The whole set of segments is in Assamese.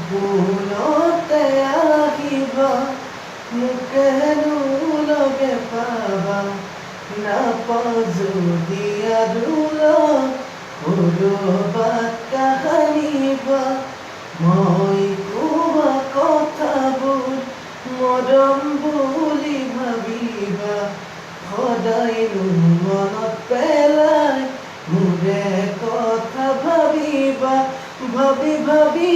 সপোনতে আহিবা মোকেনো লগে পাবা নাপাওঁ যদি আৰু কৰবাত কাহানিবা মই কোৱা কথাবোৰ মৰম বুলি ভাবিবা সদায়নো মনত পেলাই মোৰে কথা ভাবিবা ভাবি ভাবি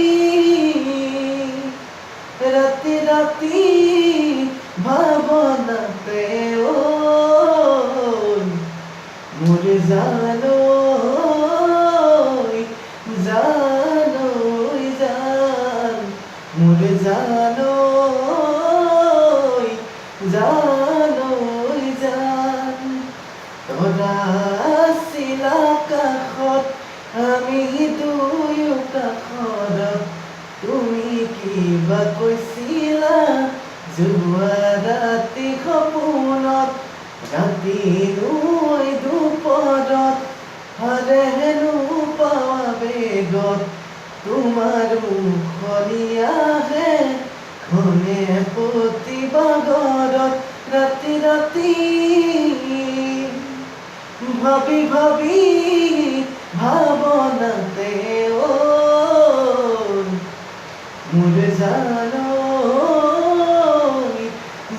ৰাতি ৰাতি ভাৱনাতে মোৰ জানৈ জানৈ জান মোৰ জানৈ জানৈ জান তৰা আছিলা কাষত আমি দুয়ো কাষত তুমি কিবা কৈছিলা যোৱা ৰাতি সপোনত ৰাতি নৈ দুপৰত হাৰে হেনো পাৱা বেগত তোমাৰ মুখনি আহে খনে প্ৰতি বাগৰত ৰাতি ৰাতি ভাবি ভাবি ভাৱনাতে মোৰ জানৈ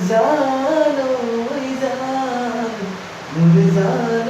জানৈ জান মোৰ জানৈ